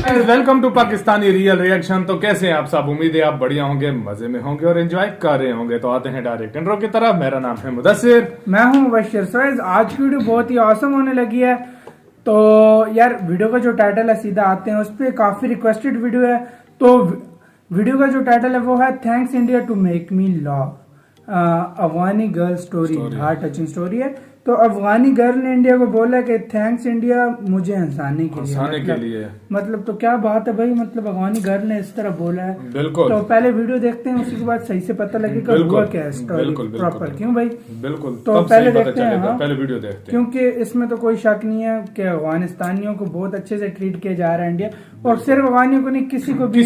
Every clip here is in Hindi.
Welcome to Pakistani real reaction. तो कैसे हैं आप सब? उम्मीद है आप बढ़िया होंगे, मजे में होंगे और एंजॉय कर रहे होंगे। तो आते हैं डायरेक्ट इंट्रो की तरफ। मेरा नाम है मुदस्सिर, मैं हूं मुबश्शिर। सो आज की वीडियो बहुत ही औसम होने लगी है। तो यार वीडियो का जो टाइटल है सीधा आते हैं उस पर। काफी रिक्वेस्टेड वीडियो है। तो वीडियो का जो टाइटल है वो है thanks India to make me love Afghani girl story. Heart touching story है। तो अफगानी गर्ल ने इंडिया को बोला कि थैंक्स इंडिया मुझे हंसाने के लिए। मतलब तो क्या बात है भाई, मतलब अफगानी गर्ल ने इस तरह बोला है। बिल्कुल। तो पहले वीडियो देखते हैं, उसी के बाद सही से पता लगेगा हुआ क्या है स्टोरी प्रॉपर। क्यों भाई? बिल्कुल। तो पहले देखते हैं। हाँ, पहले वीडियो देखते हैं क्योंकि इसमें तो कोई शक नहीं है कि अफगानिस्तानियों को बहुत अच्छे से ट्रीट किया जा रहा है इंडिया। और सिर्फ अफगानियों को नहीं, किसी को भी,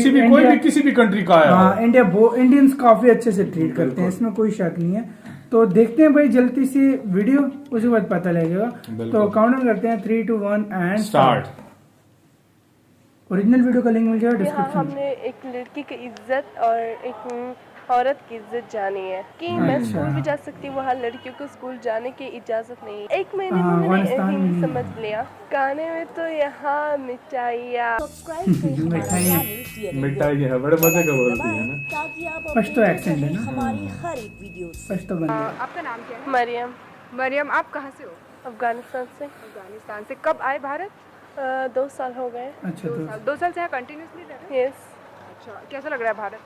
किसी भी कंट्री का है। हाँ, इंडियंस काफी अच्छे से ट्रीट करते हैं, इसमें कोई शक नहीं है। तो देखते हैं भाई जल्दी से वीडियो, उसके बाद पता लगेगा। तो काउंट करते हैं 3, 2, 1 एंड स्टार्ट। ओरिजिनल वीडियो का लिंक मिल जाएगा डिस्क्रिप्शन में। हमने एक लड़की की इज्जत और एक औरत की इज्जत जानी है कि मैं स्कूल भी जा सकती हूँ, वहाँ लड़कियों को स्कूल जाने की इजाजत नहीं है। एक महीने में मैंने हिंदी समझ लिया। गाने में तो यहाँ मिठाइयाँ मिठाई है, बड़े मजे का बोलती है ना। ताकि आप पश्तो एक्सेंट है ना हमारी हर एक वीडियो पश्तो बन गया। आपका नाम क्या है? मरियम। मरियम, आप कहाँ से हो? अफगानिस्तान से। अफगानिस्तान से। कब आए भारत? 2 साल हो गए। अच्छा, तो 2 साल से यहाँ कंटिन्यूसली रह रहे हैं? यस। अच्छा, कैसा लग रहा है भारत?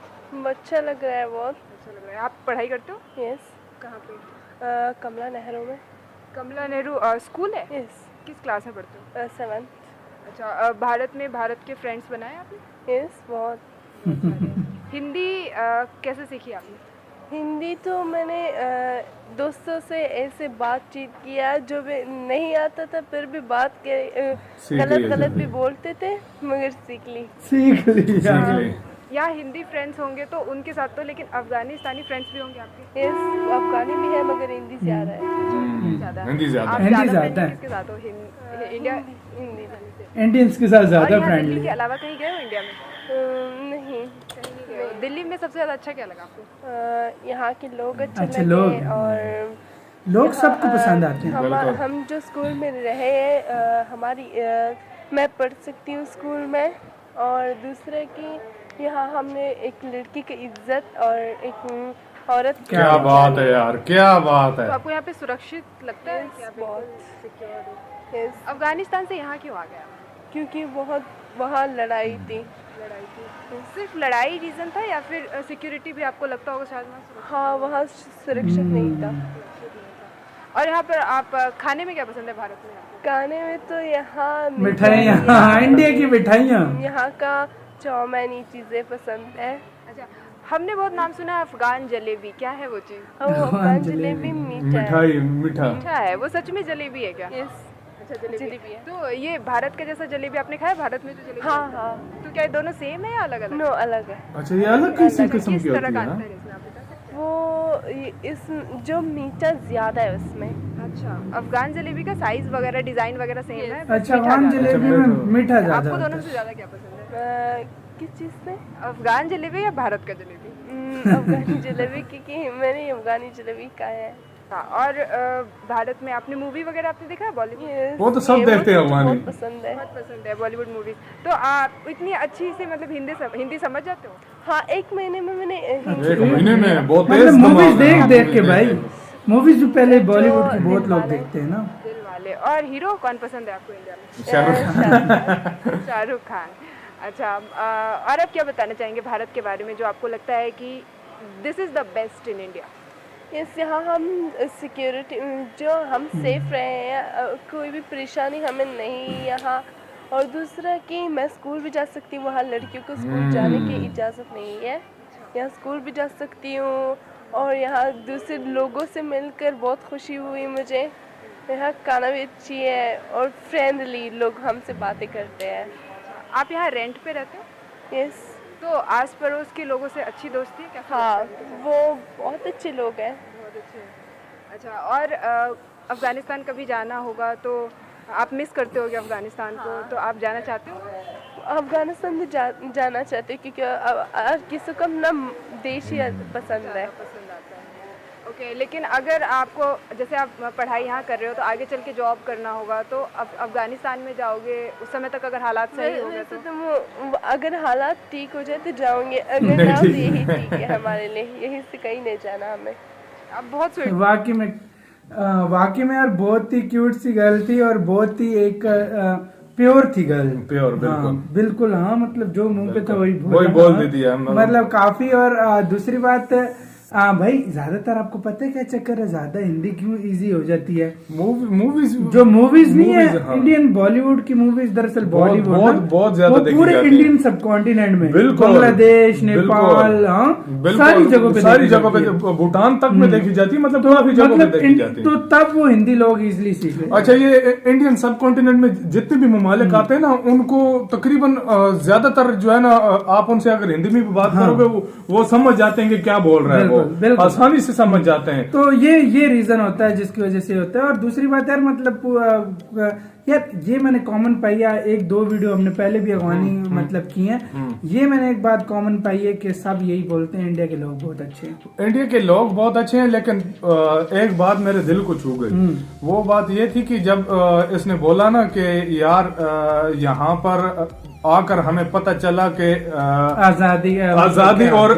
अच्छा लग रहा है बहुत। अच्छा लग रहा है। आप पढ़ाई करते हो? यस। कहाँ पे? कमला नेहरू में। कमला नेहरू स्कूल है? यस। किस क्लास में पढ़ते हो? 7th। अच्छा, भारत में भारत के फ्रेंड्स बनाए आपने? यस, बहुत। हिंदी कैसे सीखी आपने? हिंदी तो मैंने दोस्तों से ऐसे बातचीत किया, जो भी नहीं आता था फिर भी बात के गलत भी बोलते थे मगर सीख ली। यहाँ हिंदी फ्रेंड्स होंगे तो उनके साथ तो, लेकिन अफगानिस्तानी फ्रेंड्स भी होंगे आपके? यस, अफगानी भी है मगर हिंदी ज़्यादा है। हिंदी ज्यादा आप हिंदी ज़्यादा ज़्यादा है। किसके साथ हो? इंडिया हिंदी इंडियंस के साथ और ज्यादा यहाँ फ्रेंडली दिल्ली के है। अलावा कहीं गए हो इंडिया में? नहीं। कहीं नहीं गए हो। दिल्ली में सबसे ज़्यादा अच्छा क्या लगा आपको? यहाँ के लोग अच्छे अच्छे लगे लोग। और लोग सबको पसंद आते हैं। हम जो स्कूल में रहे हैं, हमारी मैं पढ़ सकती हूँ स्कूल में। और दूसरे की यहाँ हमने एक लड़की की इज्जत और एक औरत की। क्या बात है यार, क्या बात है। तो आपको यहाँ पे सुरक्षित लगता है? Yes, क्या बहुत। सिक्योर हो? Yes, अफगानिस्तान से यहाँ क्यों आ गया? क्योंकि बहुत वहाँ लड़ाई थी। लड़ाई थी? सिर्फ लड़ाई रीज़न था या फिर सिक्योरिटी भी आपको लगता होगा शायद वहाँ सुरक्षित? हाँ, वहाँ सुरक्षित नहीं था। और यहाँ पर आप खाने में क्या पसंद है भारत में आपको? खाने में तो यहाँ मिठाइयाँ, इंडिया की मिठाइयाँ। यहाँ का चाउमीनी चीज़ें पसंद है। अच्छा, हमने बहुत नाम सुना है अफगान जलेबी, क्या है वो चीज़? और अफगान जलेबी मीठा है। मीठा अच्छा है वो? सच में जलेबी है क्या? यस, अच्छा, जलेबी है। तो ये भारत का जैसा जलेबी आपने खाया? भारत में जो जलेबी हाँ हाँ। तो क्या ये दोनों सेम है या अलग अलग? नो, अलग है। अच्छा, ये अलग किसी किस्म किस की तरह होती का है ना। अंतर है इसमें, आप बता सकते वो इस जो मीठा ज्यादा है उसमें। हैं? अच्छा, अफगान जलेबी का साइज वगैरह डिजाइन वगैरह सेम है? अच्छा, अफगान जलेबी में मीठा ज्यादा आपको होता दोनों है। से ज्यादा क्या पसंद है? किस चीज़ से? अफगान जलेबी या भारत का जलेबी? अफगानी जलेबी, क्योंकि मैंने अफगानी जलेबी खाया है। हाँ, और भारत में आपने मूवी वगैरह आपने देखा है बॉलीवुड? Yes, वो तो सब देखते हैं मुझे अफगानी। बहुत पसंद है। बहुत पसंद है बॉलीवुड मूवीज। तो आप इतनी अच्छी से मतलब हिंदी समझ जाते हो? हाँ, 1 महीने में मैंने एक महीने में बहुत मतलब तेज मूवीज दिमाग है। देख के भाई, मूवीज जो पहले बॉलीवुड की जो बहुत दिल लोग वाले। देखते हैं ना। दिल वाले। और हीरो कौन पसंद है आपको इंडिया में? शाहरुख खान। अच्छा, और आप क्या बताना चाहेंगे भारत के बारे में जो आपको लगता है कि this is the best in India? Yes, यहाँ हम सिक्योरिटी, जो हम सेफ रहे हैं, कोई भी परेशानी हमें नहीं यहाँ। और दूसरा कि मैं स्कूल भी जा सकती हूँ, वहाँ लड़कियों को स्कूल जाने की इजाज़त नहीं है। यहाँ स्कूल भी जा सकती हूँ और यहाँ दूसरे लोगों से मिलकर बहुत खुशी हुई मुझे। यहाँ खाना भी अच्छी है और फ्रेंडली लोग हमसे बातें करते हैं। आप यहाँ रेंट पे रहते हो? यस। तो आस पड़ोस के लोगों से अच्छी दोस्ती है क्या? हाँ, वो बहुत अच्छे लोग हैं। बहुत अच्छे हैं। अच्छा, और अफगानिस्तान कभी जाना होगा तो आप मिस करते होगे अफगानिस्तान को, तो आप जाना चाहते हो? अफगानिस्तान में जाना चाहते हैं क्योंकि किसी को अपना देश ही पसंद है। पसंद आता है। ओके, लेकिन अगर आपको जैसे आप पढ़ाई यहाँ कर रहे हो तो आगे चल के जॉब करना होगा, तो अब अफगानिस्तान में जाओगे उस समय तक अगर हालात सही हो गए वैसे तो? तो अगर हालात ठीक हो जाए तो जाओगे, अगर ना तो यही ठीक है हमारे लिए, यहीं से कहीं नहीं जाना हमें। अब बहुत स्वीट। वाकई में यार बहुत ही क्यूट सी गर्ल थी और बहुत ही एक प्योर थी गर्ल। प्योर, बिल्कुल। हाँ, बिल्कुल। हाँ, मतलब जो मुंह पे था वही बोल देती है। मतलब काफी। और दूसरी बात भाई, ज्यादातर आपको पता है क्या चक्कर है, ज्यादा हिंदी क्यों इजी हो जाती है? मूवीज जो मूवीज नहीं है, हाँ। इंडियन बॉलीवुड की मूवीज दरअसल बॉलीवुड बहुत ज्यादा देखी पूरे जाती है। इंडियन सब कॉन्टिनेंट में, बिल्कुल, बांग्लादेश, नेपाल, हाँ, सारी जगहों पे भूटान तक में देखी जाती है, मतलब काफी जगहों पे देखी जाती है। तो तब वो हिंदी लोग इजिली सीख लेते। अच्छा, ये इंडियन सब कॉन्टिनेंट में जितने भी ममालिक आते हैं ना, उनको तकरीबन ज्यादातर जो है ना, आप उनसे अगर हिंदी में भी बात करोगे वो समझ जाते हैं कि क्या बोल रहा है, वो आसानी से समझ जाते हैं। तो ये रीजन होता है जिसकी वजह से होता है। और दूसरी बात यार, मतलब यार ये मैंने कॉमन पाई है, एक दो वीडियो हमने पहले भी अफगानी मतलब की है, ये मैंने एक बात कॉमन पाई है कि सब यही बोलते हैं इंडिया के लोग बहुत अच्छे हैं। इंडिया के लोग बहुत अच्छे हैं, लेकिन एक बात मेरे दिल को छू गई। वो बात ये थी कि जब इसने बोला ना कि यार यहाँ पर आकर हमें पता चला कि आजादी और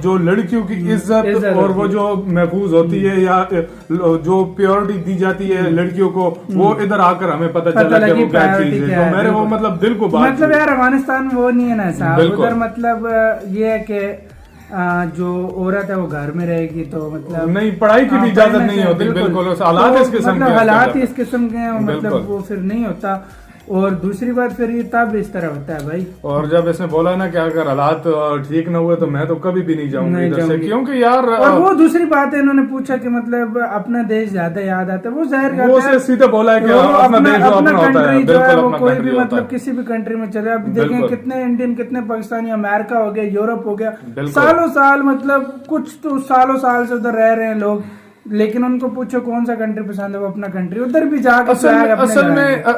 जो लड़कियों की इज्जत और वो जो महफूज होती है या जो प्योरिटी दी जाती है लड़कियों को, वो इधर आकर हमें पता चला कि वो क्या चीज है। तो मेरे वो मतलब दिल को बात, मतलब यार अफगानिस्तान वो नहीं है ना साहब, उधर मतलब ये है कि जो औरत है वो घर में रहेगी, तो मतलब नहीं, पढ़ाई की भी इजाजत नहीं होती। बिल्कुल, हालात इस किस्म के, हालात इस किस्म के हैं, मतलब वो फिर नहीं होता। और दूसरी बात फिर ये तब इस तरह होता है भाई। और जब इसने बोला ना कि अगर हालात ठीक न हुए तो मैं तो कभी भी नहीं जाऊंगी इधर से, क्योंकि यार। और वो दूसरी बात है, इन्होंने पूछा कि मतलब अपना देश ज्यादा याद आता है, वो जाहिर वो से सीधे बोला है कि अपना देश जो अपना होता है, बिल्कुल अपना कोई भी मतलब किसी भी कंट्री में चले। अब देखें कितने इंडियन, कितने पाकिस्तानी, अमेरिका हो गया, यूरोप हो गया, सालों साल, मतलब कुछ तो सालों साल से उधर रह रहे हैं लोग, लेकिन उनको पूछो कौन सा कंट्री पसंद है, वो अपना कंट्री उधर भी जाकर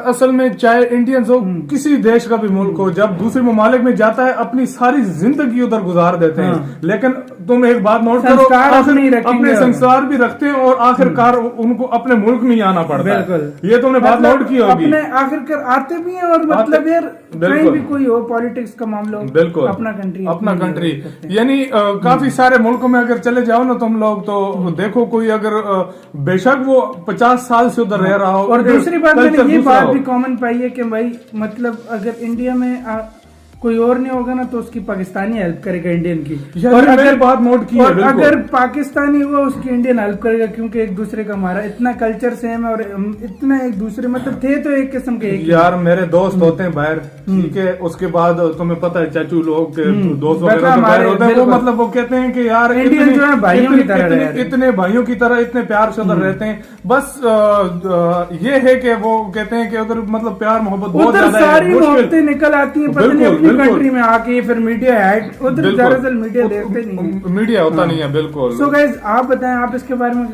असल में चाहे इंडियंस हो, किसी देश का भी मुल्क हो, जब दूसरे ममालिक में जाता है अपनी सारी जिंदगी उधर गुजार देते हैं। लेकिन तुम एक बात नोट करो, अपने संस्कार भी रखते हैं और आखिरकार उनको अपने मुल्क में ही आना पड़ता है। ये तुमने बात नोट की होगी। आखिरकार आते भी हैं और मतलब यार कहीं भी कोई हो, पॉलिटिक्स का मामला हो, बिल्कुल अपना कंट्री यानी काफी सारे मुल्कों में अगर चले जाओ ना तुम लोग, तो देखो कोई अगर बेशक वो 50 साल से उधर रह रहा हो। और दूसरी बात मैंने ये बात भी कॉमन पाई है कि भाई मतलब अगर इंडिया में कोई और नहीं होगा ना, तो उसकी पाकिस्तानी हेल्प करेगा इंडियन की। और अगर बात नोट की और अगर पाकिस्तानी हुआ उसकी इंडियन हेल्प करेगा, क्योंकि एक दूसरे का हमारा इतना कल्चर सेम है और इतना एक दूसरे मतलब थे तो एक किस्म के यार मेरे दोस्त होते हैं बाहर, ठीक है, उसके बाद तुम्हें पता है चाचू लोग के दोस्त वगैरह बाहर होते हैं, वो मतलब वो कहते हैं कि यार इंडियन जो है भाइयों की तरह, इतने भाइयों की तरह इतने प्यार से उधर रहते हैं। बस ये है कि वो कहते हैं कि उधर मतलब प्यार मोहब्बत बहुत ज्यादा है, सारी मोहब्बतें निकल आती है, पता नहीं अपनी कंट्री में आके फिर मीडिया हेड उधर दरअसल मीडिया देखते नहीं, मीडिया होता नहीं है। बिल्कुल। सो गाइस, आप बताएं आप इसके बारे में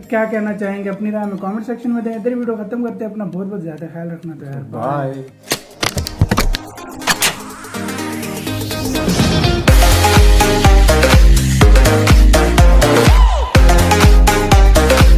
क्या कहना चाहेंगे, अपनी राय में कमेंट सेक्शन में दें। इधर वीडियो खत्म करते हैं, अपना बहुत बहुत ज्यादा ख्याल रखना। तो यार बाय।